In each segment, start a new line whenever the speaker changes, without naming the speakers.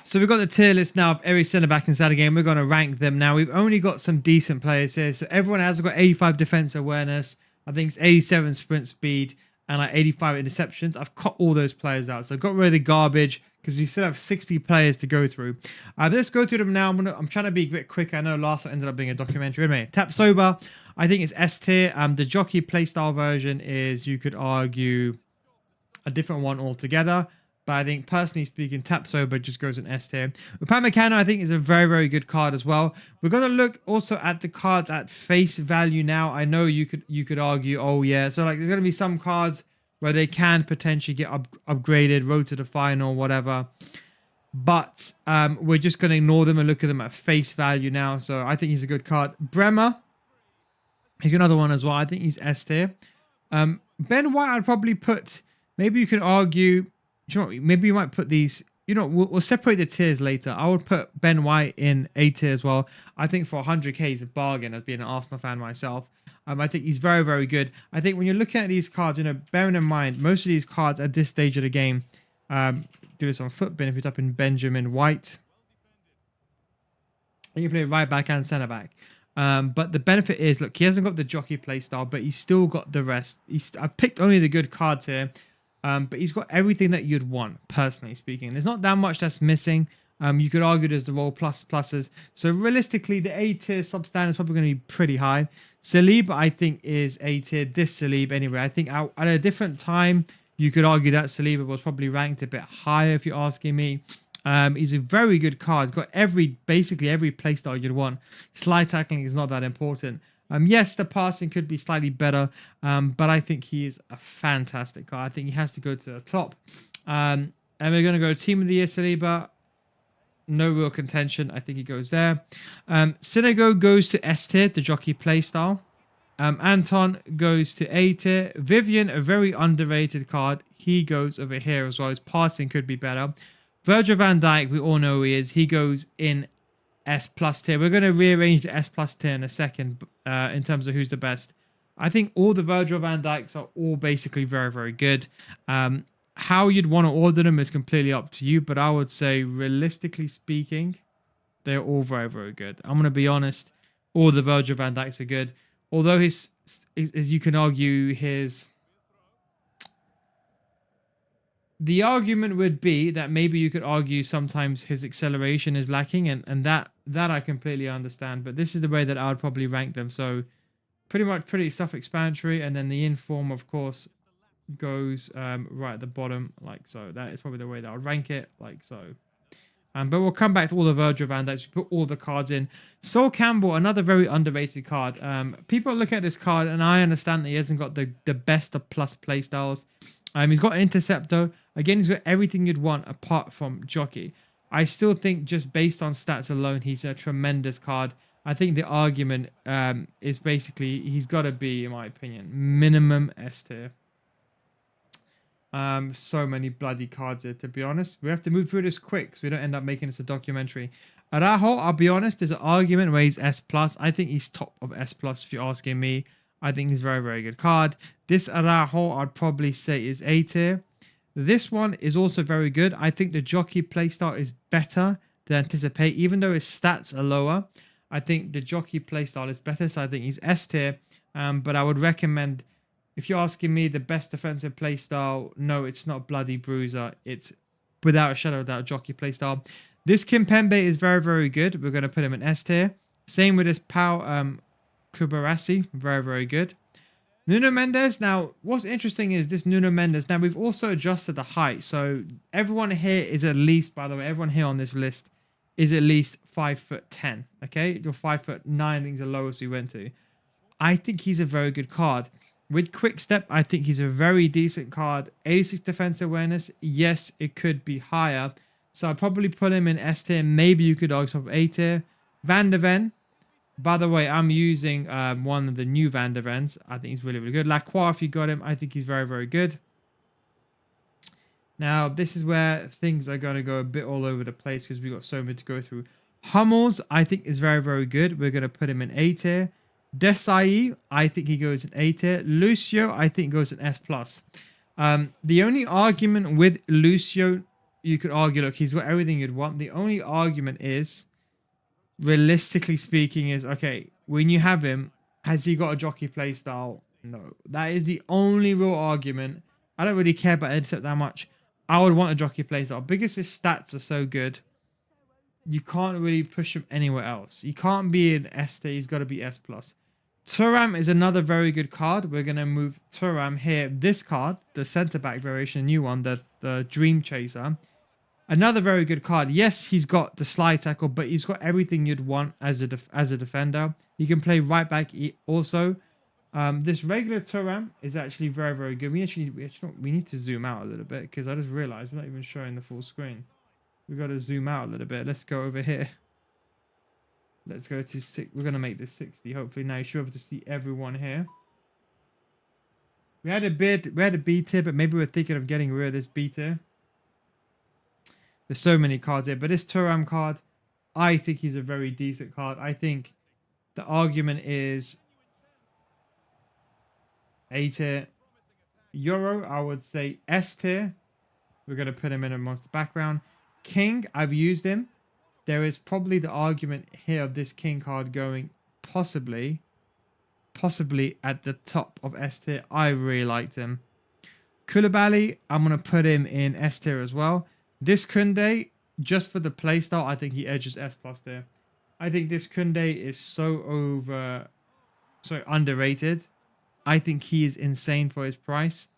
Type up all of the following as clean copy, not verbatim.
So we've got the tier list now of every centre-back inside the game. We're going to rank them now. We've only got some decent players here. So everyone has got 85 defense awareness. I think it's 87 sprint speed and like 85 interceptions. I've cut all those players out. So I've got rid of the garbage because we still have 60 players to go through. Let's go through them now. I'm trying to be a bit quick. I know last time ended up being a documentary. Anyway, Tap Sober, I think it's S tier. The jockey playstyle version is, you could argue, a different one altogether. But I think, personally speaking, Tap Sober just goes in S tier. Upamecano, I think, is a very, very good card as well. We're going to look also at the cards at face value now. I know you could argue, oh yeah. So like, there's going to be some cards where they can potentially get upgraded, road to the final, whatever. But we're just going to ignore them and look at them at face value now. So I think he's a good card. Bremer, he's another one as well. I think he's S tier. Ben White, I'd probably put, maybe you could argue, you know, maybe you might put these, you know, we'll separate the tiers later. I would put Ben White in A tier as well. I think for 100k he's a bargain, as being an Arsenal fan myself. I think he's very, very good. I think when you're looking at these cards, you know, bearing in mind, most of these cards at this stage of the game, do this on Footbin. If you type in Benjamin White, you can play right back and centre back. But the benefit is, look, he hasn't got the jockey play style, but he's still got the rest. I've picked only the good cards here. But he's got everything that you'd want, personally speaking. There's not that much that's missing. You could argue there's the roll pluses. So realistically, the A tier substandard is probably going to be pretty high. Saliba, I think, is A tier. This Saliba, anyway. I think at a different time, you could argue that Saliba was probably ranked a bit higher, if you're asking me. He's a very good card. He's got basically every playstyle you'd want. Slide tackling is not that important. Yes, the passing could be slightly better, but I think he is a fantastic card. I think he has to go to the top. And we're going to go Team of the Year, Saliba. No real contention. I think he goes there. Sinego goes to S tier, the jockey playstyle. Anton goes to A tier. Vivian, a very underrated card. He goes over here as well. His passing could be better. Virgil van Dijk, we all know who he is. He goes in S plus tier. We're going to rearrange the S plus tier in a second in terms of who's the best. I think all the Virgil van Dijks are all basically very, very good. How you'd want to order them is completely up to you, but I would say, realistically speaking, they're all very, very good. I'm going to be honest, all the Virgil van Dijks are good. Although as you can argue, the argument would be that maybe you could argue sometimes his acceleration is lacking, and that I completely understand. But this is the way that I would probably rank them. So pretty self-explanatory, and then the inform, of course, goes right at the bottom, like so. That is probably the way that I'll rank it, like so. But we'll come back to all the Virgil van Dijks. We put all the cards in. Sol Campbell, another very underrated card. People look at this card, and I understand that he hasn't got the best of plus playstyles. He's got an interceptor. Again, he's got everything you'd want apart from jockey. I still think, just based on stats alone, he's a tremendous card. I think the argument is basically he's got to be, in my opinion, minimum S tier. So many bloody cards here, to be honest. We have to move through this quick so we don't end up making this a documentary. Araujo, I'll be honest, there's an argument where he's S+. I think he's top of S+, if you're asking me. I think he's a very, very good card. This Araujo, I'd probably say, is A tier. This one is also very good. I think the jockey playstyle is better than anticipate, even though his stats are lower. I think the jockey playstyle is better, so I think he's S tier. But I would recommend, if you're asking me the best defensive playstyle, no, it's not Bloody Bruiser. It's without a shadow of doubt jockey playstyle. This Kimpembe is very, very good. We're going to put him in S tier. Same with this Pau Kubarasi. Very, very good. Nuno Mendes. Now, what's interesting is this Nuno Mendes. Now, we've also adjusted the height. So everyone here is at least, by the way, everyone here on this list is at least 5'10". Okay, you're 5'9". I think is the lowest we went to. I think he's a very good card. With Quick Step, I think he's a very decent card. 86 defense awareness. Yes, it could be higher. So I'd probably put him in S tier. Maybe you could argue top of A tier. Van der Ven. By the way, I'm using one of the new Van der Vens. I think he's really, really good. Lacroix, if you got him, I think he's very, very good. Now, this is where things are going to go a bit all over the place because we've got so many to go through. Hummels, I think, is very, very good. We're going to put him in A tier. Desai, I think he goes in A tier. Lucio, I think goes in S+. The only argument with Lucio, you could argue, look, he's got everything you'd want. The only argument is, realistically speaking, is okay, when you have him, has he got a jockey play style? No. That is the only real argument. I don't really care about intercept that much. I would want a jockey play style because his stats are so good. You can't really push him anywhere else. You can't be an S tier. He's got to be S plus. Thuram is another very good card. We're going to move Thuram here. This card, the centre back variation, new one, the Dream Chaser. Another very good card. Yes, he's got the slide tackle, but he's got everything you'd want as a defender. He can play right back also. This regular Thuram is actually very, very good. We need to zoom out a little bit because I just realized we're not even showing the full screen. We've got to zoom out a little bit. Let's go over here. Let's go to 6. We're going to make this 60. Hopefully now you should be able to see everyone here. We had a B tier, but maybe we're thinking of getting rid of this B tier. There's so many cards here, but this Thuram card, I think he's a very decent card. I think the argument is A tier. Euro, I would say S tier. We're going to put him in amongst the background. King, I've used him. There is probably the argument here of this King card going possibly at the top of S tier. I really liked him. Koulibaly, I'm going to put him in S tier as well. This Koundé, just for the playstyle, I think he edges S plus tier. I think this Koundé is so underrated. I think he is insane for his price.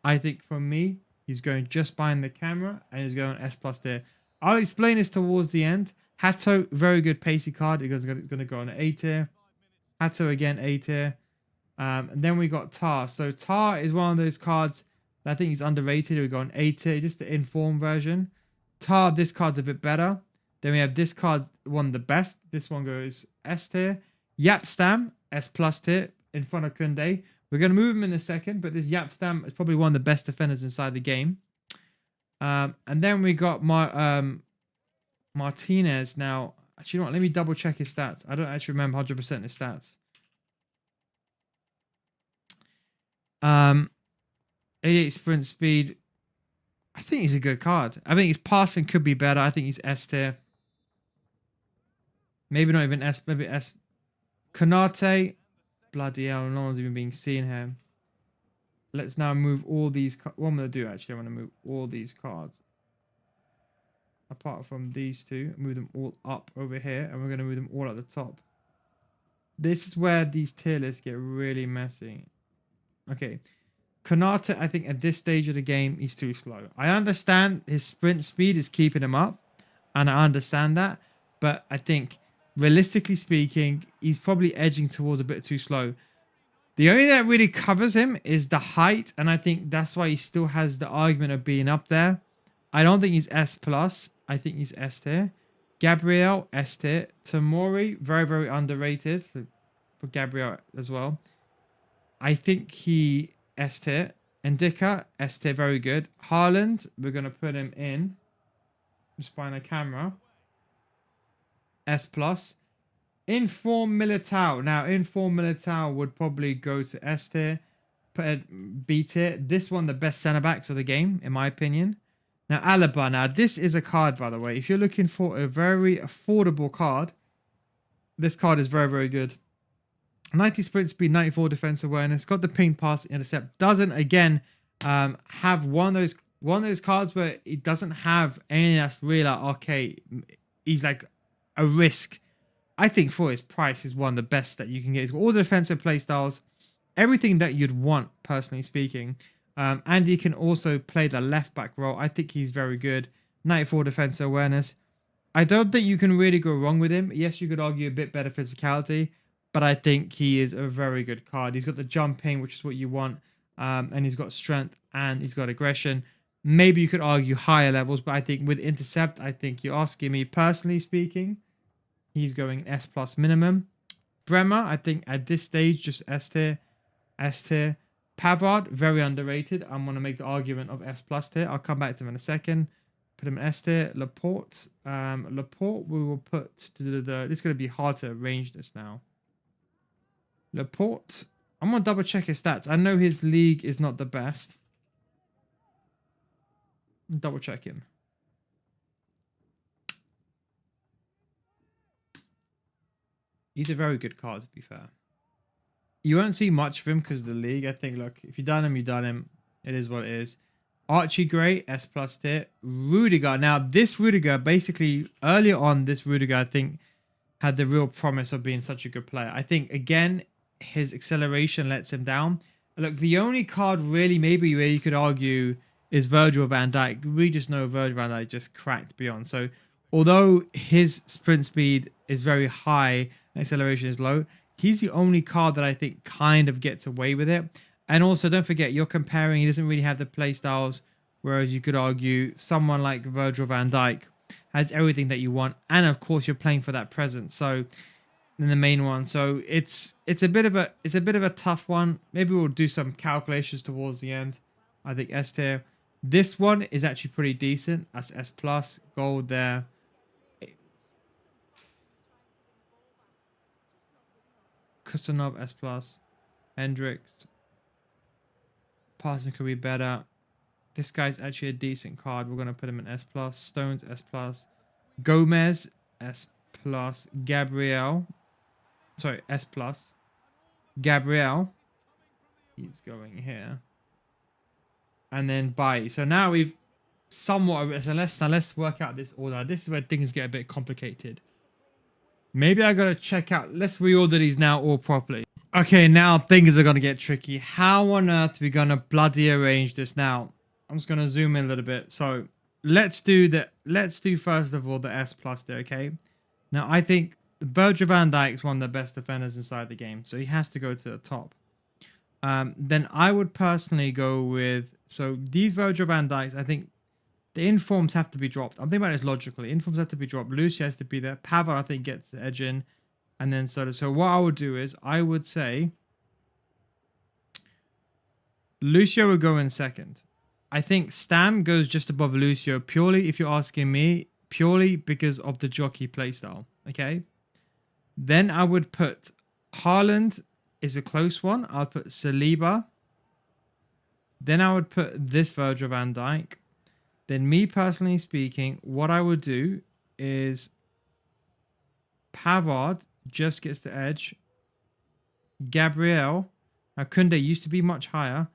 I think for me, he's going just behind the camera and he's going S plus tier. I'll explain this towards the end. Hato, very good pacey card. It's going to go on A tier. Hato again, A tier. And then we got Tar. So Tar is one of those cards that I think is underrated. We got an A tier, just the informed version. Tar, this card's a bit better. Then we have this card, one of the best. This one goes S tier. Yapstam, S plus tier, in front of Koundé. We're going to move him in a second, but this Yapstam is probably one of the best defenders inside the game. And then we got Martinez. Now, actually, you know what? Let me double check his stats. I don't actually remember 100% his stats. 88 sprint speed. I think he's a good card. I think his passing could be better. I think he's S tier. Maybe not even S. Maybe S. Konate. Bloody hell, no one's even being seen here. Let's now move all these. What I'm going to do, actually, I want to move all these cards. Apart from these two, move them all up over here. And we're going to move them all at the top. This is where these tier lists get really messy. Okay. Konate, I think at this stage of the game, he's too slow. I understand his sprint speed is keeping him up. And I understand that. But I think, realistically speaking, he's probably edging towards a bit too slow. The only thing that really covers him is the height. And I think that's why he still has the argument of being up there. I don't think he's S+. I think he's S tier. Gabriel, S tier. Tomori, very, very underrated. So for Gabriel as well. I think he S tier. Ndika, S tier, very good. Haaland, we're going to put him in. Just behind a camera. S+. Inform Militao. Now, Inform Militao would probably go to S tier. B tier. This one, the best centre backs of the game, in my opinion. Now, Alaba. Now, this is a card, by the way. If you're looking for a very affordable card, this card is very, very good. 90 sprint speed, 94 defense awareness. Got the ping pass intercept. Doesn't, again, have one of those cards where it doesn't have anything that's really like, okay, he's like a risk. I think for his price is one of the best that you can get. He's got all the defensive play styles, everything that you'd want, personally speaking. And he can also play the left back role. I think he's very good. 94 defense awareness. I don't think you can really go wrong with him. Yes, you could argue a bit better physicality, but I think he is a very good card. He's got the jumping, which is what you want, and he's got strength and he's got aggression. Maybe you could argue higher levels, but I think with intercept, I think you're asking me, personally speaking, he's going S+ minimum. Bremer, I think at this stage, just S tier. S tier. Pavard, very underrated. I'm going to make the argument of S+ tier. I'll come back to him in a second. Put him in S tier. Laporte. Laporte, we will put to this is going to be hard to arrange this now. Laporte. I'm going to double check his stats. I know his league is not the best. Double check him. He's a very good card, to be fair. You won't see much of him because of the league. I think, look, if you've done him, you've done him. It is what it is. Archie Gray, S+ tier. Rudiger. Now, this Rudiger, basically, earlier on, this Rudiger, I think, had the real promise of being such a good player. I think, again, his acceleration lets him down. Look, the only card really maybe where you could argue is Virgil van Dijk. We just know Virgil van Dijk just cracked beyond. So, although his sprint speed is very high and acceleration is low, he's the only card that I think kind of gets away with it. And also, don't forget, you're comparing, he doesn't really have the play styles, whereas you could argue someone like Virgil van Dijk has everything that you want. And of course, you're playing for that presence. So, in the main one. So it's a bit of a tough one. Maybe we'll do some calculations towards the end. I think S tier. This one is actually pretty decent. That's S+, gold there. Kustanov S+, Hendricks. Passing could be better. This guy's actually a decent card. We're gonna put him in S+. Stones S+. Gomez S+. Gabriel. Sorry, S+. Gabriel. He's going here. And then Bai. So now we've somewhat... So let's work out this order. This is where things get a bit complicated. Maybe I gotta check out... Let's reorder these now all properly. Okay, now things are gonna get tricky. How on earth are we gonna bloody arrange this now? I'm just gonna zoom in a little bit. So let's do first of all the S+ there, okay? Now I think Virgil van Dijk is one of the best defenders inside the game, so he has to go to the top. Then I would personally go with... So these Virgil van Dijks, I think the informs have to be dropped. I'm thinking about this logically. Informs have to be dropped. Lucia has to be there. Pavard, I think, gets the edge in. And then so what I would do is I would say Lucio would go in second. I think Stam goes just above Lucio purely, if you're asking me, purely because of the jockey playstyle. Okay. Then I would put Haaland is a close one. I'll put Saliba. Then I would put this Virgil van Dijk. Then me personally speaking, what I would do is Pavard just gets the edge. Gabriel. Now Koundé used to be much higher.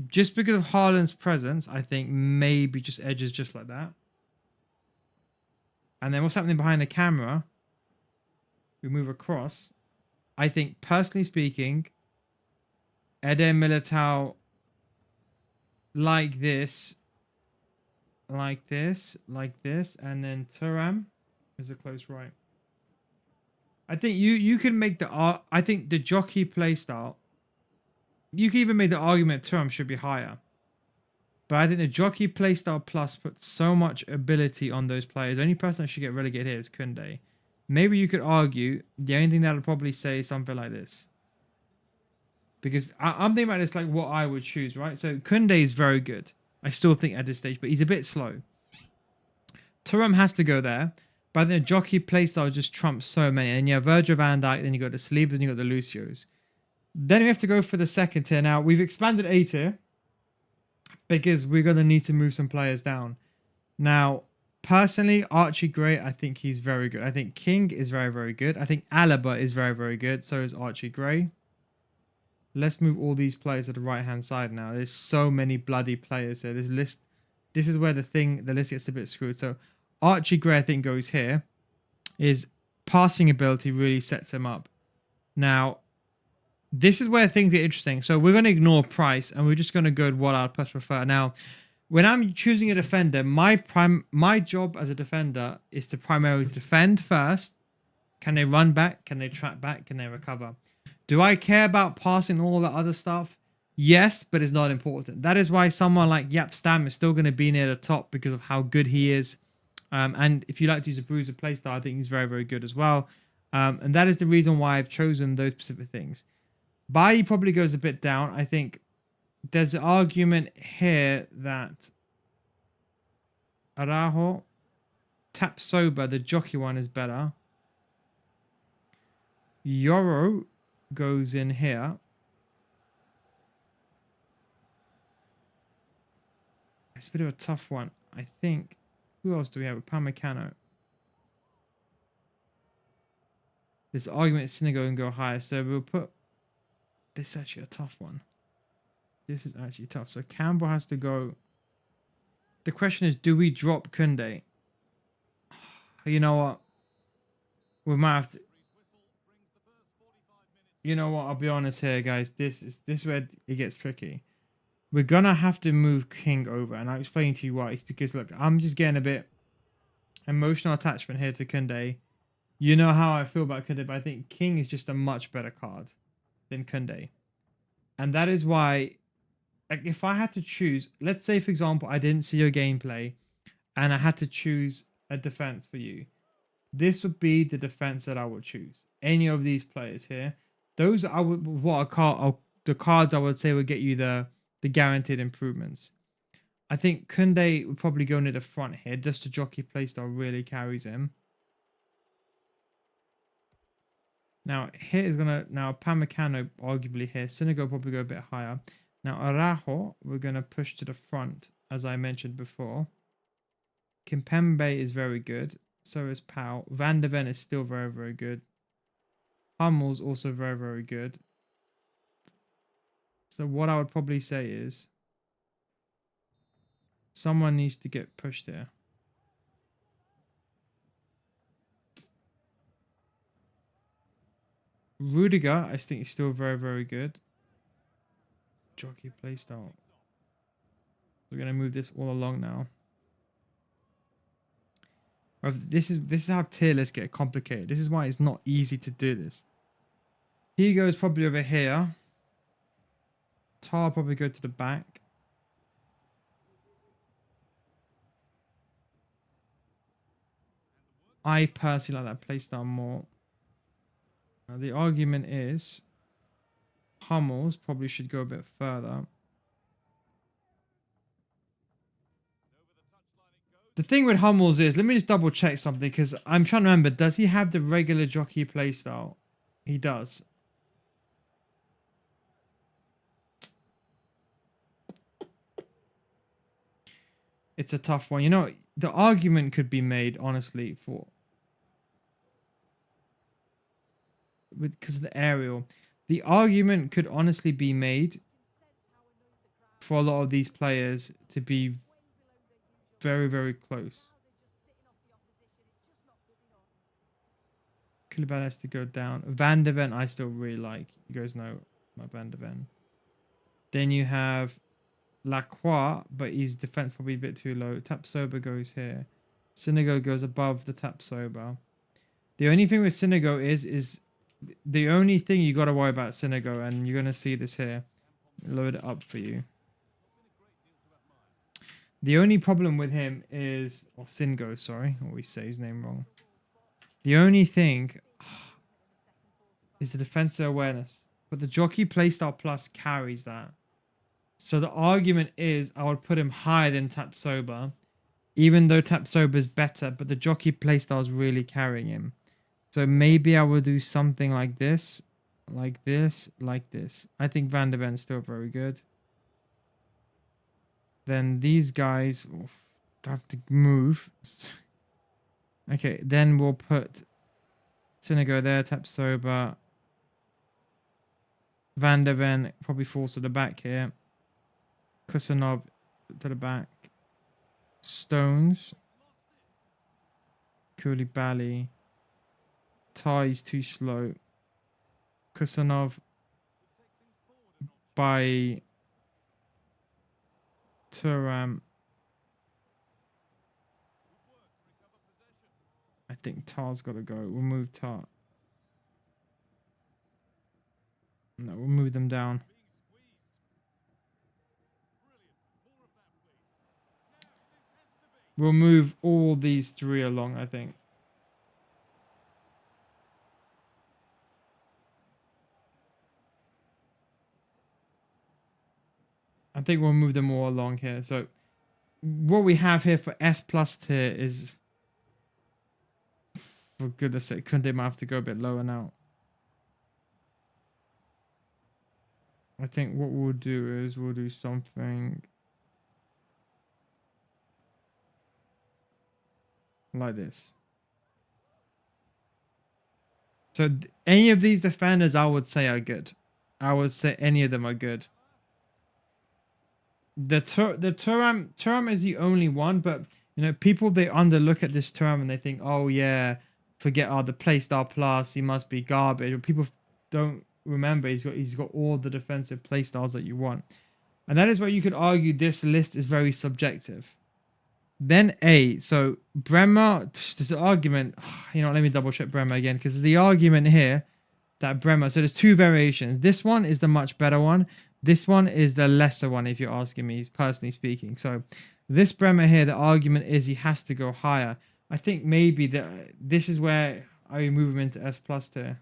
Just because of Haaland's presence, I think maybe just edges just like that. And then what's happening behind the camera? We move across. I think, personally speaking, Eder Militao like this, and then Thuram is a close right. I think you can make I think the jockey playstyle, you can even make the argument Thuram should be higher. But I think the jockey playstyle plus puts so much ability on those players. The only person that should get relegated here is Koundé. Maybe you could argue the only thing that would probably say is something like this. Because I'm thinking about this like what I would choose, right? So Koundé is very good. I still think at this stage, but he's a bit slow. Thuram has to go there. But then the jockey playstyle just trumps so many. And you have Virgil van Dijk, then you got the Saliba, then you got the Lucios. Then we have to go for the second tier. Now, we've expanded A tier because we're going to need to move some players down. Now, personally, Archie Gray, I think he's very good. I think King is very, very good. I think Alaba is very, very good. So is Archie Gray. Let's move all these players to the right-hand side now. There's so many bloody players here. This is where the list gets a bit screwed. So Archie Gray, I think, goes here. His passing ability really sets him up. Now, this is where things get interesting. So we're going to ignore price and we're just going to go with what I'd prefer. Now, when I'm choosing a defender, my job as a defender is to primarily defend first. Can they run back? Can they track back? Can they recover? Do I care about passing all that other stuff? Yes, but it's not important. That is why someone like Yap Stam is still going to be near the top because of how good he is. And if you like to use a bruiser playstyle, I think he's very, very good as well. And that is the reason why I've chosen those specific things. Bailly probably goes a bit down. I think there's an argument here that Araujo, Tap Soba, the jockey one, is better. Yoro goes in here. It's a bit of a tough one. I think. Who else do we have? Pamecano. This argument is going to go higher. So we'll put this is actually a tough one. This is actually tough. So Campbell has to go. The question is, do we drop Kunde? You know what? We might have to. You know what? I'll be honest here, guys. This is where it gets tricky. We're gonna have to move King over, and I'll explain to you why. It's because look, I'm just getting a bit emotional attachment here to Kunde. You know how I feel about Kunde, but I think King is just a much better card than Kunde, and that is why. Like, if I had to choose, let's say for example, I didn't see your gameplay, and I had to choose a defense for you. This would be the defense that I would choose. Any of these players here, those I would the cards I would say would get you the guaranteed improvements. I think Kunde would probably go near the front here, just the jockey playstyle really carries him. Now here is gonna Pamecano arguably here. Sinigo probably go a bit higher. Now Araujo we're gonna push to the front as I mentioned before. Kimpembe is very good. So is Powell. Van de Ven is still very, very good. Hummel's also very, very good. So what I would probably say is someone needs to get pushed here. Rudiger, I think, is still very, very good. Jockey playstyle. We're going to move this all along now. This is how tier lists get complicated. This is why it's not easy to do this. Hugo's probably over here. Tar probably go to the back. I personally like that playstyle more. The argument is Hummels probably should go a bit further. The thing with Hummels is, let me just double check something because I'm trying to remember. Does he have the regular jockey playstyle? He does. It's a tough one. You know, the argument could be made, honestly, for because of the aerial. The argument could honestly be made for a lot of these players to be very, very close. Koulibaly has to go down. Van de Ven I still really like. You guys know my Van de Ven. Then you have Lacroix, but his defense probably a bit too low. Tapsoba goes here. Sinigo goes above the Tapsoba. The only thing with Sinigo is the only thing you got to worry about Sinigo, and you're going to see this here. Load it up for you. The only problem with him is, or Singo, sorry, I always say his name wrong. The only thing is the defensive awareness, but the jockey playstyle plus carries that. So the argument is I would put him higher than Tapsoba, even though Tapsoba is better, but the jockey playstyle is really carrying him. So maybe I will do something like this, like this, like this. I think Van de Ven is still very good. Then these guys have to move. Okay, then we'll put Sinigo there, Tapsoba. Van de Ven probably falls to the back here. Kusanov to the back. Stones. Koulibaly. Ty's too slow. Kusanov by Turam. I think Tar's got to go. We'll move Tar. No, we'll move them down. We'll move all these three along, I think. I think we'll move them all along here. So what we have here for S plus tier is, for goodness sake, Kunde might have to go a bit lower now. I think what we'll do is we'll do something like this. So any of these defenders, I would say, are good. I would say any of them are good. The Turam is the only one, but you know, people they underlook at this Turam and they think, oh yeah, forget the playstyle plus, he must be garbage. But people don't remember he's got all the defensive playstyles that you want. And that is where you could argue this list is very subjective. Then A. So Bremer, there's an argument. You know, let me double check Bremer again because the argument here that Bremer. So there's two variations. This one is the much better one. This one is the lesser one, if you're asking me, personally speaking. So this Bremer here, the argument is he has to go higher. I think maybe this is where I move him into S plus tier.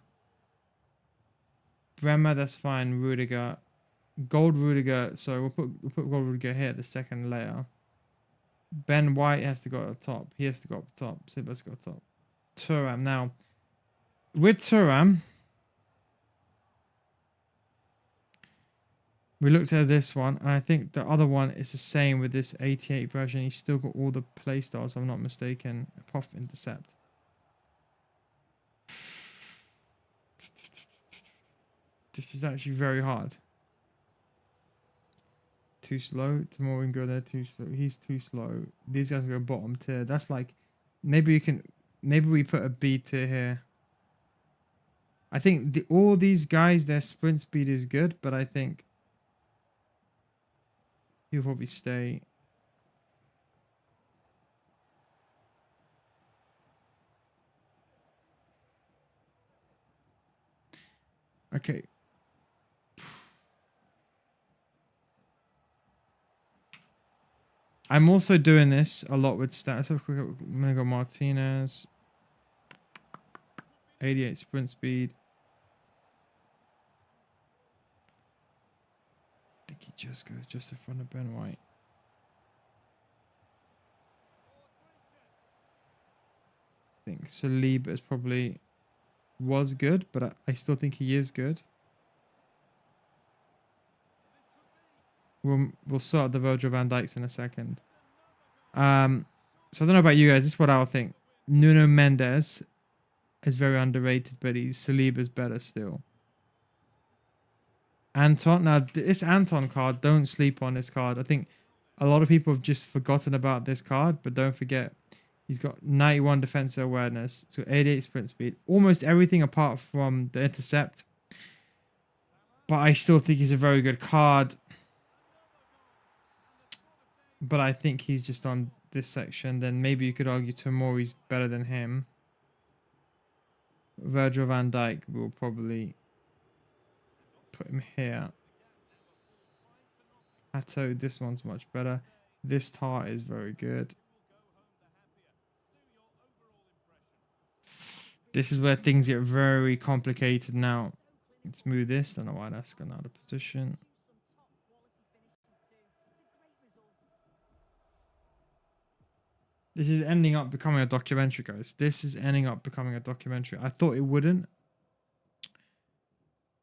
Bremer, that's fine. Rudiger, Gold Rudiger. So we'll put Gold Rudiger here, the second layer. Ben White has to go up top. He has to go up top. So let's go top. Thuram. Now, with Thuram, we looked at this one, and I think the other one is the same with this 88 version. He's still got all the playstyles, if I'm not mistaken, apart from Intercept. This is actually very hard. Too slow. Tomorrow we can go there. Too slow. He's too slow. These guys go bottom tier. That's like, maybe we put a B tier here. I think all these guys, their sprint speed is good, but I think he'll probably stay. Okay. I'm also doing this a lot with stats. I'm going to go Martinez. 88 sprint speed. I think he just goes just in front of Ben White. I think Saliba is probably was good, but I still think he is good. We'll sort out the Virgil van Dijks in a second. So I don't know about you guys. This is what I'll think. Nuno Mendes is very underrated, but Saliba's better still. Anton. Now this Anton card, don't sleep on this card. I think a lot of people have just forgotten about this card, but don't forget he's got 91 defensive awareness, so 88 sprint speed, almost everything apart from the intercept. But I still think he's a very good card. But I think he's just on this section. Then maybe you could argue Tomori's better than him. Virgil van Dijk will probably put him here. Hato, this one's much better. This Tar is very good. This is where things get very complicated now. Let's move this. Don't know why that's gone out of position. This is ending up becoming a documentary, guys. This is ending up becoming a documentary. I thought it wouldn't.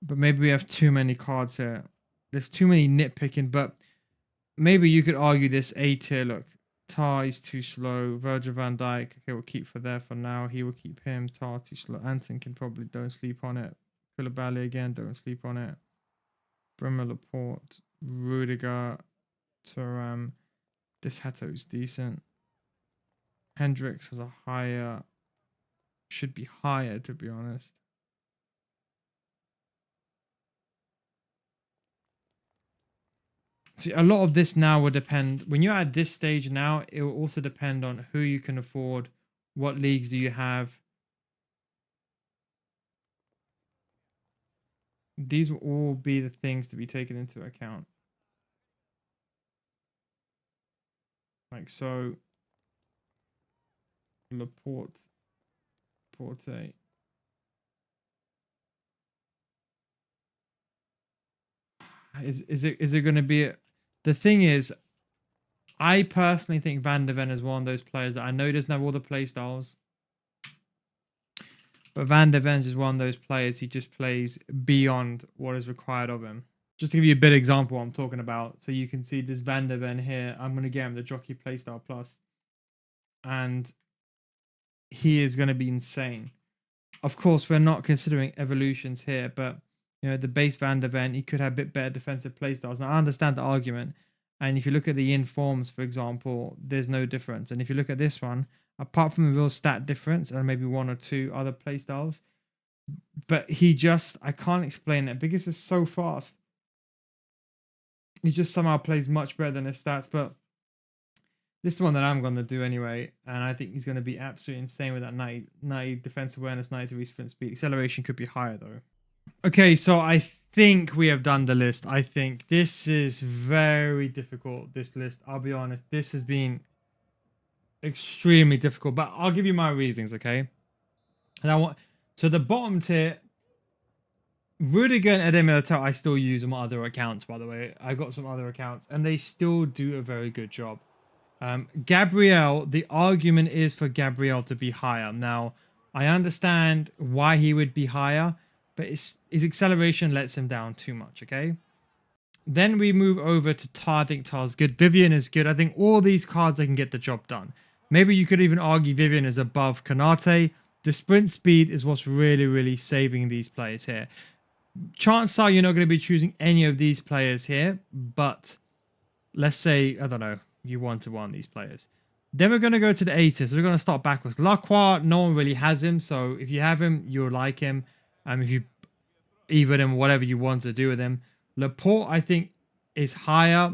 But maybe we have too many cards here. There's too many nitpicking, but maybe you could argue this A tier. Look, Tar is too slow. Virgil van Dijk, okay, we'll keep for there for now. He will keep him. Tar too slow. Anton can probably don't sleep on it. Koulibaly again, don't sleep on it. Bremer, Laporte, Rudiger, Thuram. This Hato is decent. Hendricks has a higher, should be higher to be honest. See, a lot of this now will depend, when you're at this stage now, it will also depend on who you can afford, what leagues do you have. These will all be the things to be taken into account. Like so. Laporte, Porte. Is it going to be? The thing is, I personally think Van de Ven is one of those players that I know doesn't have all the play styles, but Van de Ven is one of those players. He just plays beyond what is required of him. Just to give you a bit of example, what I'm talking about, so you can see this Van de Ven here. I'm going to get him the Jockey Playstyle Plus, and he is going to be insane. Of course, we're not considering evolutions here, but the base Van der Ven, he could have a bit better defensive playstyles. Now, I understand the argument. And if you look at the informs, for example, there's no difference. And if you look at this one, apart from the real stat difference and maybe one or two other playstyles, but I can't explain it because it's so fast. He just somehow plays much better than his stats. But this is one that I'm going to do anyway. And I think he's going to be absolutely insane with that 90 defense awareness, 93 sprint speed. Acceleration could be higher though. Okay, so I think we have done the list. I think this is very difficult, this list. I'll be honest. This has been extremely difficult, but I'll give you my reasonings, okay? So the bottom tier, Rudiger and Eder Militao, I still use on my other accounts, by the way. I got some other accounts, and they still do a very good job. Gabriel, the argument is for Gabriel to be higher. Now, I understand why he would be higher, but his acceleration lets him down too much, okay? Then we move over to Tar. I think Tar's good. Vivian is good. I think all these cards, they can get the job done. Maybe you could even argue Vivian is above Konate. The sprint speed is what's really, really saving these players here. Chances are you're not going to be choosing any of these players here, but let's say, I don't know, you want to one of these players. Then we're going to go to the A tier, so we're going to start backwards. Lacroix, no one really has him, so if you have him, you'll like him. If you even him, whatever you want to do with him. Laporte, I think, is higher.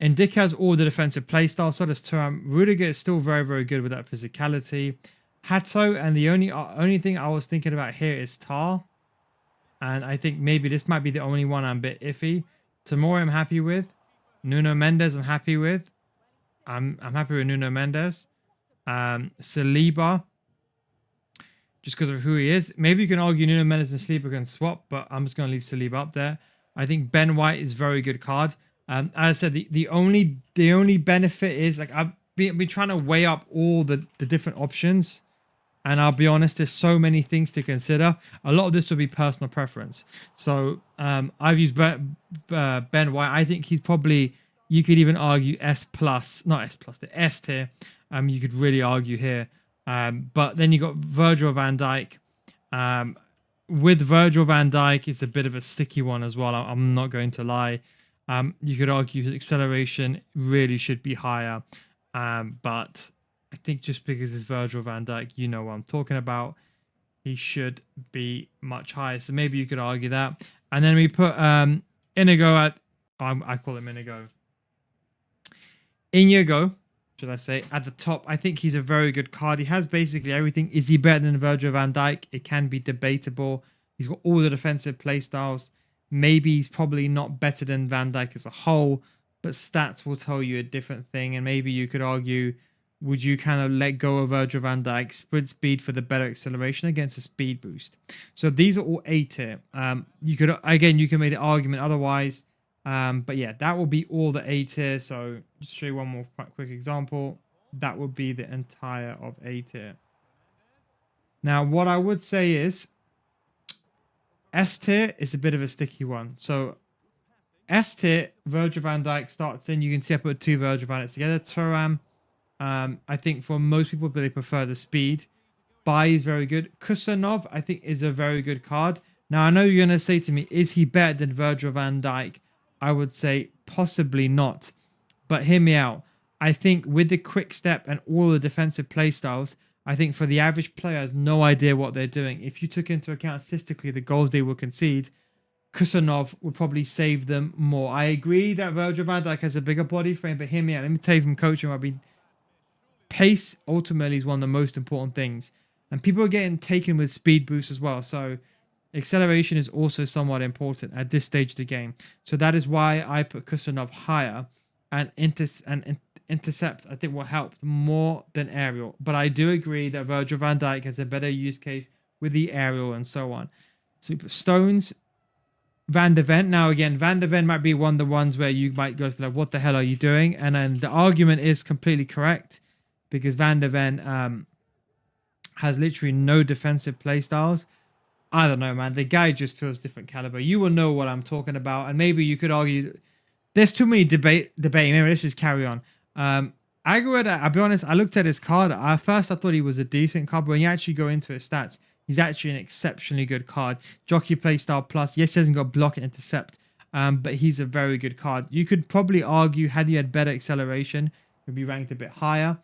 And Dijk has all the defensive playstyle, so does Thuram. Rudiger is still very, very good with that physicality. Hato, and the only thing I was thinking about here is Tar. And I think maybe this might be the only one I'm a bit iffy. Tamori I'm happy with. Nuno Mendes I'm happy with. I'm happy with Nuno Mendes. Saliba, just because of who he is. Maybe you can argue Nuno Mendes and Saliba can swap, but I'm just going to leave Saliba up there. I think Ben White is a very good card. As I said, the only benefit is, like, I've been trying to weigh up all the different options, and I'll be honest, there's so many things to consider. A lot of this will be personal preference. So I've used Ben White. I think he's probably, you could even argue the S tier. You could really argue here. But then you got Virgil van Dijk. With Virgil van Dijk, it's a bit of a sticky one as well. I'm not going to lie. You could argue his acceleration really should be higher. But I think just because it's Virgil van Dijk, you know what I'm talking about. He should be much higher. So maybe you could argue that. And then we put Inigo at, I call him Inigo. Inigo, should I say, at the top. I think he's a very good card. He has basically everything. Is he better than Virgil van Dijk? It can be debatable. He's got all the defensive playstyles. Maybe he's probably not better than Van Dijk as a whole, but stats will tell you a different thing. And maybe you could argue, would you kind of let go of Virgil van Dijk, sprint speed for the better acceleration against a speed boost? So these are all A tier. You can make the argument otherwise. But yeah, that will be all the A tier. So just to show you one more quick example. That would be the entire of A tier. Now, what I would say is S tier is a bit of a sticky one. So S tier, Virgil van Dijk starts in. You can see I put two Virgil van Dijks together. Thuram, I think for most people, they prefer the speed. Bai is very good. Kusanov, I think, is a very good card. Now, I know you're going to say to me, is he better than Virgil van Dijk? I would say possibly not. But hear me out. I think with the quick step and all the defensive playstyles, I think for the average player has no idea what they're doing. If you took into account statistically the goals they will concede, Kusanov would probably save them more. I agree that Virgil van Dijk has a bigger body frame, but hear me out. Let me tell you from coaching, pace ultimately is one of the most important things. And people are getting taken with speed boosts as well. So acceleration is also somewhat important at this stage of the game. So that is why I put Kusanov higher, and intercept, I think, will help more than aerial. But I do agree that Virgil van Dijk has a better use case with the aerial and so on. Super Stones, Van der Ven. Now, again, Van der Ven might be one of the ones where you might go like, what the hell are you doing? And then the argument is completely correct, because Van der Ven has literally no defensive playstyles. I don't know, man. The guy just feels different caliber. You will know what I'm talking about. And maybe you could argue there's too many debating. Maybe let's just carry on. Aguero, I'll be honest, I looked at his card. At first, I thought he was a decent card, but when you actually go into his stats, He's actually an exceptionally good card. Jockey Playstyle Plus. Yes, he hasn't got block and intercept, but he's a very good card. You could probably argue, had he had better acceleration, he'd be ranked a bit higher.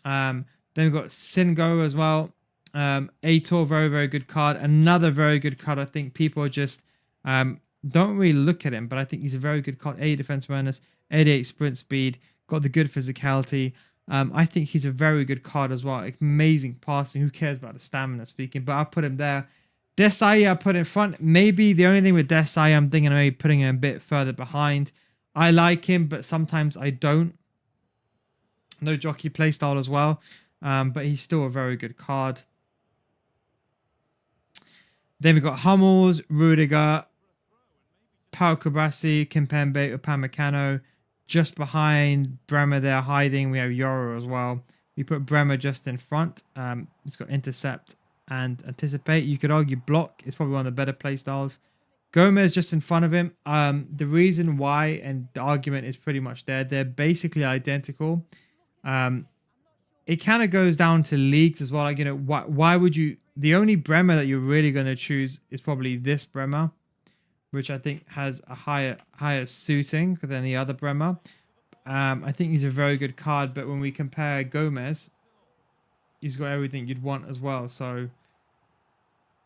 Then we've got Singo as well. Aitor, very, very good card. Another very good card. I think people are just don't really look at him, but I think he's a very good card. 80 defense awareness, 88 sprint speed, got the good physicality. I think he's a very good card as well. Amazing passing. Who cares about the stamina speaking? But I'll put him there. Desai, I put in front. Maybe the only thing with Desai, I'm thinking of maybe putting him a bit further behind. I like him, but sometimes I don't. No jockey playstyle as well. But he's still a very good card. Then we've got Hummels, Rudiger, Pau Cabrasi, Kimpembe, Upamecano. Just behind Bremer there hiding, we have Yoro as well. We put Bremer just in front. He's got intercept and anticipate. You could argue block is probably one of the better play styles. Gomez just in front of him. The reason why and the argument is pretty much there. They're basically identical. It kind of goes down to leagues as well. Like, you know, why would you... The only Bremer that you're really going to choose is probably this Bremer, which I think has a higher suiting than the other Bremer. I think he's a very good card, but when we compare Gomez, he's got everything you'd want as well. So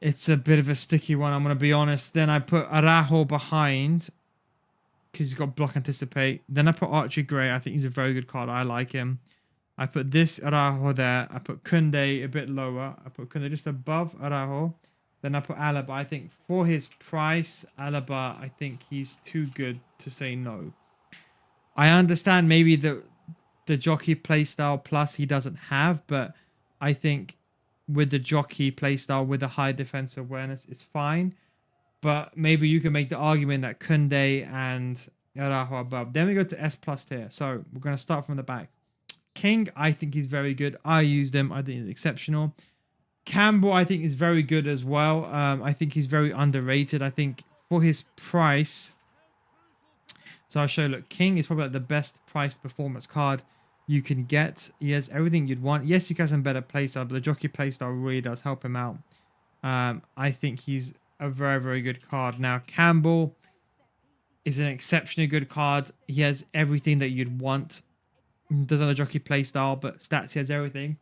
it's a bit of a sticky one, I'm going to be honest. Then I put Araujo behind because he's got block anticipate. Then I put Archie Gray. I think he's a very good card. I like him. I put this Araujo there. I put Kunde a bit lower. I put Kunde just above Araujo. Then I put Alaba. I think for his price, Alaba, I think he's too good to say no. I understand maybe the jockey playstyle plus he doesn't have, but I think with the jockey playstyle with a high defense awareness, it's fine. But maybe you can make the argument that Kunde and Araujo above. Then we go to S plus tier. So we're going to start from the back. King, I think he's very good. I used him. I think he's exceptional. Campbell, I think, is very good as well. I think he's very underrated. I think for his price... So I'll show you, look, King is probably like the best priced performance card you can get. He has everything you'd want. Yes, he has some better playstyle, but the jockey playstyle really does help him out. I think he's a very, very good card. Now, Campbell is an exceptionally good card. He has everything that you'd want. Doesn't have a jockey playstyle, but stats, he has everything.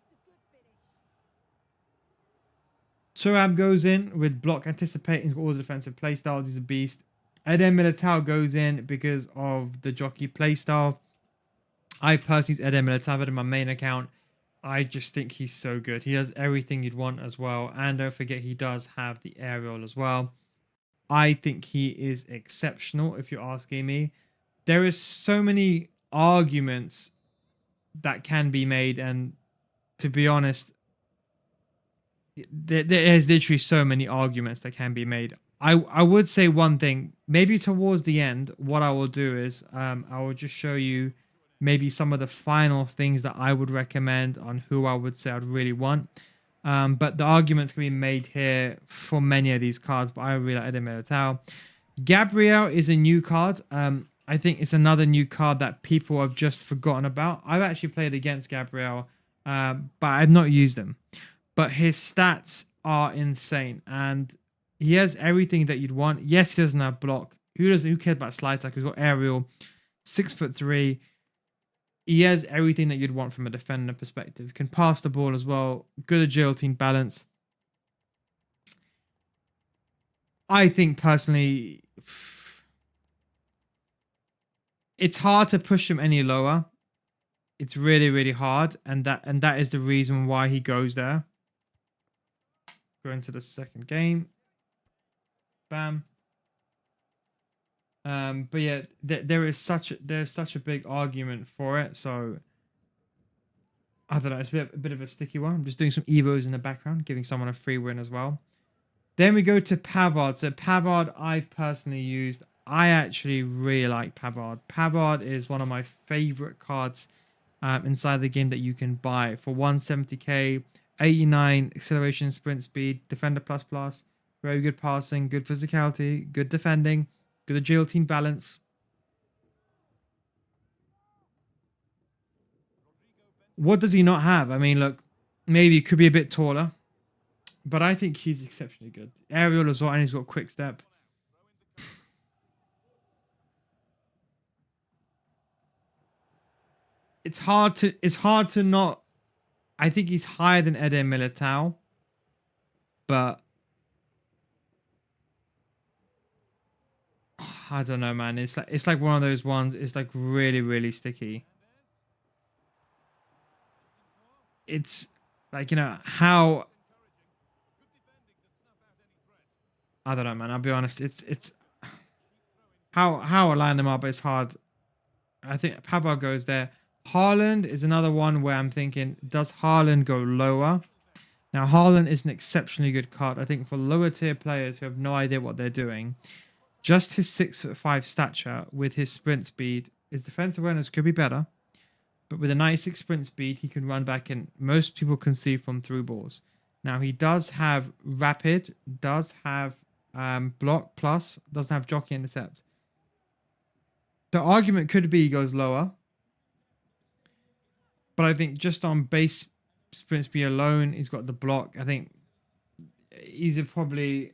Thuram goes in with block anticipate. He's got all the defensive playstyles. He's a beast. Eden Militao goes in because of the jockey playstyle. I personally use Eden Militao. I've had in my main account. I just think he's so good. He has everything you'd want as well. And don't forget, he does have the aerial as well. I think he is exceptional, if you're asking me. There is so many arguments that can be made. And to be honest, there is literally so many arguments that can be made. I would say one thing, maybe towards the end, what I will do is I will just show you maybe some of the final things that I would recommend on who I would say I'd really want. But the arguments can be made here for many of these cards, but I really like Eden Militao. Gabriel is a new card. I think it's another new card that people have just forgotten about. I've actually played against Gabriel, but I've not used him. But his stats are insane, and he has everything that you'd want. Yes, he doesn't have block. Who cares about slide tackle? He's got aerial, 6'3". He has everything that you'd want from a defender perspective. Can pass the ball as well. Good agility and balance. I think personally, it's hard to push him any lower. It's really, really hard, and that is the reason why he goes there. Go into the second game. Bam. But yeah, there's such a big argument for it. So I don't know. It's a bit of a sticky one. I'm just doing some evos in the background, giving someone a free win as well. Then we go to Pavard. So Pavard, I've personally used. I actually really like Pavard. Pavard is one of my favorite cards inside the game that you can buy for 170k, 89 acceleration, sprint speed, defender plus plus. Very good passing, good physicality, good defending, good agility and balance. What does he not have? I mean, look, maybe he could be a bit taller. But I think he's exceptionally good. Aerial as well, and he's got quick step. It's hard to not. I think he's higher than Eder Militao, but I don't know, man. It's like one of those ones. It's like really, really sticky. It's like, you know, how, I don't know, man. I'll be honest. It's how I line them up is hard. I think Pablo goes there. Haaland is another one where I'm thinking, does Haaland go lower? Now, Haaland is an exceptionally good card. I think for lower tier players who have no idea what they're doing, just his 6'5" stature with his sprint speed, his defense awareness could be better, but with a 96 sprint speed, he can run back, and most people can see from through balls. Now, he does have rapid, does have block plus, doesn't have jockey intercept. The argument could be he goes lower, but I think just on base sprint speed alone, he's got the block. I think he's probably,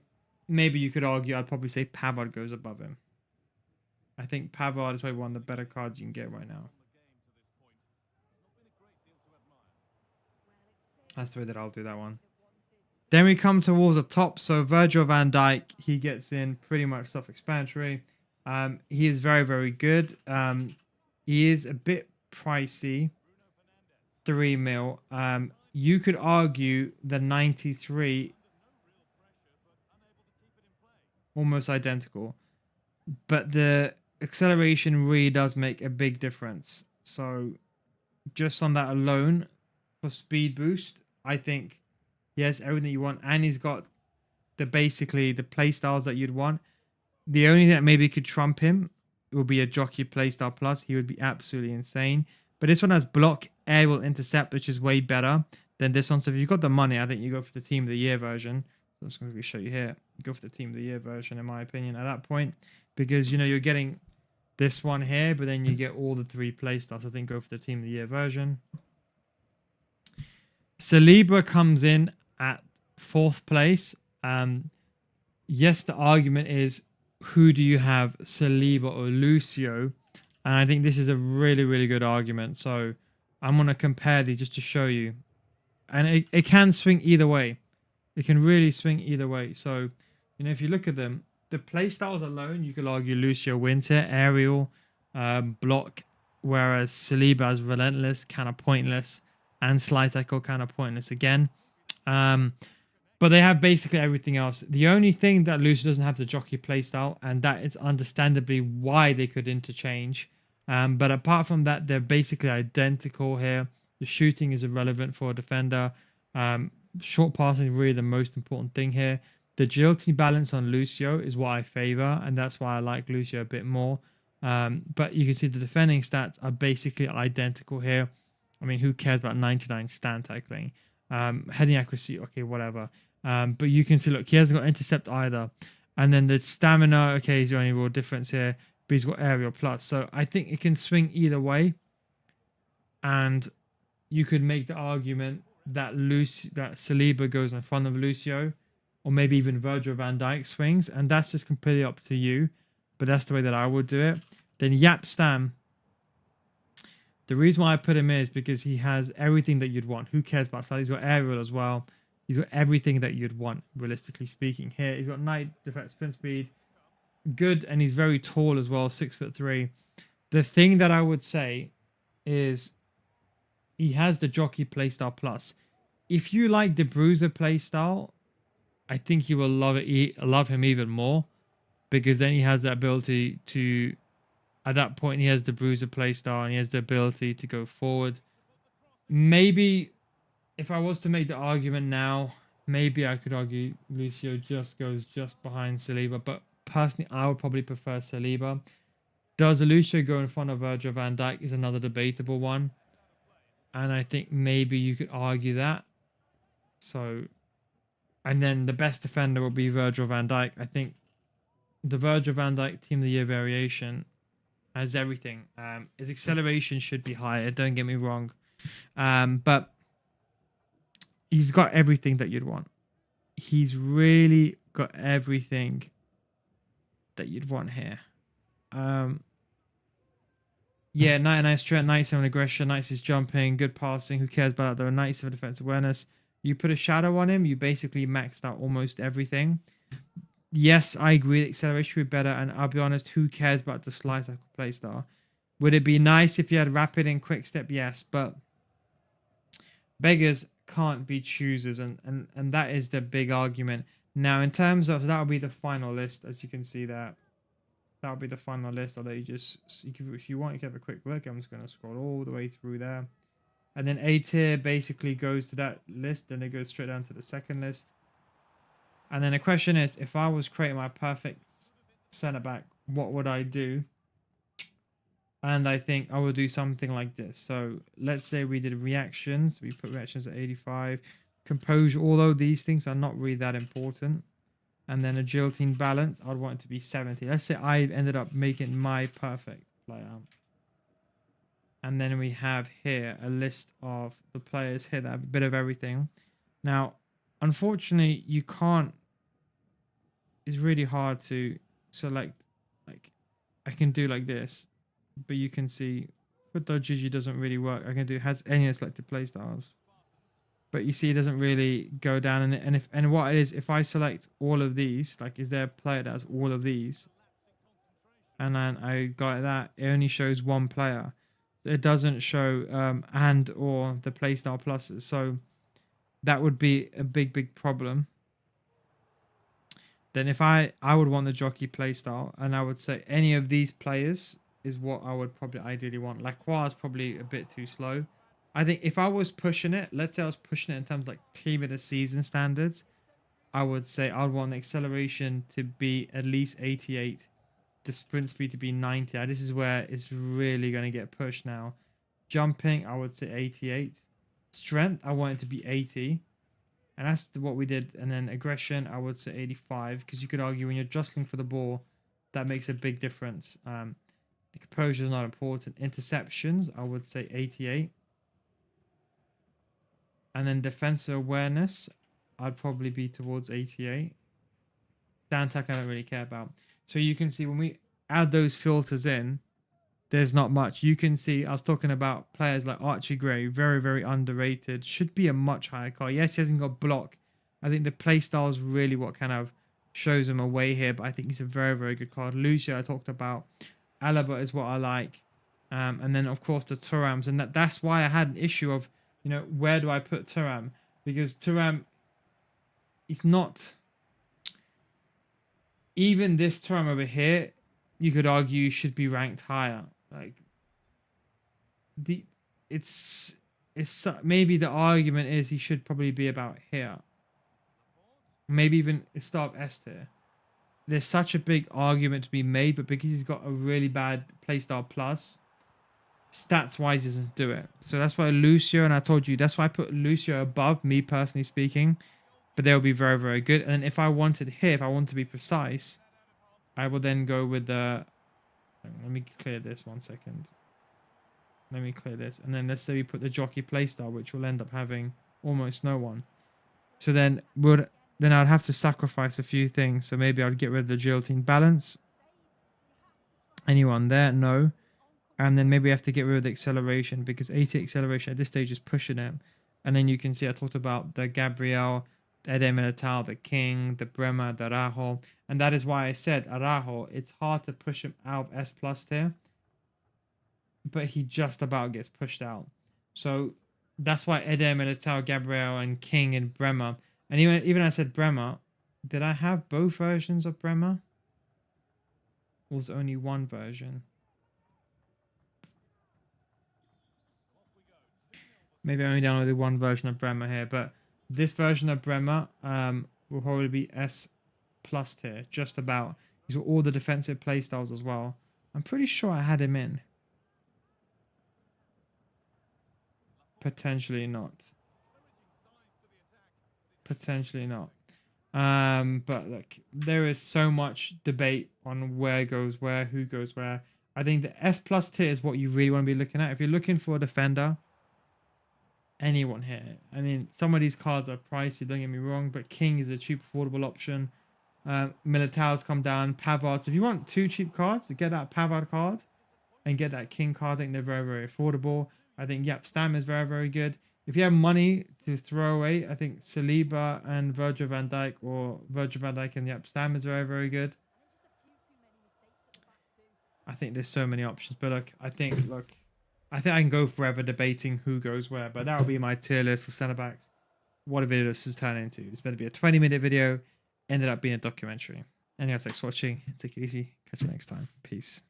maybe you could argue, I'd probably say Pavard goes above him. I think Pavard is probably one of the better cards you can get right now. That's the way that I'll do that one. Then we come towards the top. So Virgil van Dijk, he gets in pretty much self-explanatory. He is very, very good. He is a bit pricey. 3 mil. You could argue the 93 almost identical, but the acceleration really does make a big difference. So just on that alone, for speed boost, I think he has everything you want, and he's got basically the play styles that you'd want. The only thing that maybe could trump him would be a jockey playstyle plus. He would be absolutely insane. But this one has block, aerial, intercept, which is way better than this one. So if you've got the money, I think you go for the Team of the Year version. So I'm just going to show you here. Go for the Team of the Year version, in my opinion, at that point. Because, you know, you're getting this one here, but then you get all the 3 playstyles. I think go for the Team of the Year version. Saliba comes in at 4th place. Yes, the argument is, who do you have, Saliba or Lucio? And I think this is a really, really good argument. So I'm going to compare these just to show you. And it can swing either way. It can really swing either way. So, you know, if you look at them, the play styles alone, you could argue Lucio wins here. Aerial, block, whereas Saliba is relentless, kind of pointless, and slide tackle, kind of pointless again. But they have basically everything else. The only thing that Lucio doesn't have the jockey playstyle, and that is understandably why they could interchange. But apart from that, they're basically identical here. The shooting is irrelevant for a defender. Short passing is really the most important thing here. The agility balance on Lucio is what I favor, and that's why I like Lucio a bit more. But you can see the defending stats are basically identical here. I mean, who cares about 99 stand tackling? Heading accuracy, okay, whatever. But you can see, look, he hasn't got intercept either. And then the stamina, okay, is the only real difference here. But he's got aerial plus. So I think it can swing either way. And you could make the argument that Saliba goes in front of Lucio. Or maybe even Virgil van Dijk swings. And that's just completely up to you. But that's the way that I would do it. Then Yap Stam. The reason why I put him in is because he has everything that you'd want. Who cares about style? He's got aerial as well. He's got everything that you'd want, realistically speaking. Here, he's got 9 defense sprint speed. Good, and he's very tall as well, 6'3". The thing that I would say is he has the jockey playstyle plus. If you like the Bruiser playstyle, I think you will love him even more, because then he has the ability to, at that point, he has the Bruiser playstyle and he has the ability to go forward. Maybe if I was to make the argument now, maybe I could argue Lucio just goes just behind Saliba, but personally, I would probably prefer Saliba. Does Lucio go in front of Virgil van Dijk is another debatable one. And I think maybe you could argue that. So, and then the best defender will be Virgil van Dijk. I think the Virgil van Dijk Team of the Year variation has everything. His acceleration should be higher, don't get me wrong. But he's got everything that you'd want. he's really got everything that you'd want here. Yeah, 99 strength, 97 aggression, 96 jumping, good passing. Who cares about that though? 97 defense awareness. You put a shadow on him, you basically maxed out almost everything. Yes, I agree. The acceleration would be better, and I'll be honest, who cares about the slide tackle playstyle? Would it be nice if you had rapid and quick step? Yes, but beggars can't be choosers, and that is the big argument. Now, in terms of that, will be the final list, as you can see there. That would be the final list. Although if you want, you can have a quick look. I'm just going to scroll all the way through there, and then A tier basically goes to that list. Then it goes straight down to the second list. And then the question is, if I was creating my perfect centre back, what would I do? And I think I would do something like this. So let's say we did reactions. We put reactions at 85. Composure, although these things are not really that important. And then agility and balance, I'd want it to be 70. Let's say I ended up making my perfect player. And then we have here a list of the players here that have a bit of everything. Now, unfortunately, you can't. It's really hard to select. Like, I can do like this, but you can see football Gigi doesn't really work. I can do has any selected play styles, but you see it doesn't really go down. And what it is, if I select all of these, like, is there a player that has all of these? And then I got that. It only shows one player. It doesn't show and or the playstyle pluses. So that would be a big problem. Then if I would want the jockey playstyle, and I would say any of these players is what I would probably ideally want. Lacroix is probably a bit too slow. I think if I was pushing it, let's say I was pushing it in terms of like team of the season standards, I would say I'd want the acceleration to be at least 88, the sprint speed to be 90. This is where it's really going to get pushed now. Jumping, I would say 88. Strength, I want it to be 80. And that's what we did. And then aggression, I would say 85. Because you could argue when you're jostling for the ball, that makes a big difference. The composure is not important. Interceptions, I would say 88. And then defensive awareness, I'd probably be towards 88. Stand attack, I don't really care about. So you can see when we add those filters in, there's not much. You can see, I was talking about players like Archie Gray, very underrated. Should be a much higher card. Yes, he hasn't got block. I think the play style is really what kind of shows him away here, but I think he's a very good card. Lucia, I talked about. Alaba is what I like. And then, of course, the Turams. And that's why I had an issue of, where do I put Turam? Because Turam is not... Even this Turam over here, you could argue should be ranked higher. Like, it's maybe the argument is he should probably be about here. Maybe even start up S tier. There's such a big argument to be made, but because he's got a really bad playstyle plus, stats wise he doesn't do it. So that's why Lucio, and I told you that's why I put Lucio above me personally speaking, but they'll be very good. And then if I wanted here, if I want to be precise, I will then go with the... Let me clear this 1 second. Let me clear this. And then let's say we put the jockey playstyle, which will end up having almost no one. So then I'd have to sacrifice a few things. So maybe I'd get rid of the agility and balance. Anyone there? No. And then maybe I have to get rid of the acceleration, because 80 acceleration at this stage is pushing it. And then you can see I talked about the Gabriel, the Ede Militao, the King, the Bremer, the Araujo. And that is why I said Araujo, it's hard to push him out of S plus tier, but he just about gets pushed out. So that's why Ede Militao, Gabriel, and King and Bremer. And even I said Bremer, did I have both versions of Bremer? Or was it only one version? Maybe I only downloaded one version of Bremer here, but this version of Bremer will probably be S plus tier, just about. He's got all the defensive playstyles as well. I'm pretty sure I had him in. Potentially not. Potentially not. But look, there is so much debate on where goes where, who goes where. I think the S plus tier is what you really want to be looking at. If you're looking for a defender, anyone here. I mean, some of these cards are pricey, don't get me wrong, but King is a cheap, affordable option. Militao's come down. Pavard. If you want 2 cheap cards, get that Pavard card and get that King card. I think they're very, very affordable. I think, yep, Stam is very, very good. If you have money to throw away, I think Saliba and Virgil van Dijk, or Virgil van Dijk and yep, Stam is very, very good. I think there's so many options, but I think I can go forever debating who goes where, but that will be my tier list for centre backs. What a video this is turning into. It's meant to be a 20-minute video, ended up being a documentary. Anyways, thanks for watching. Take it easy. Catch you next time. Peace.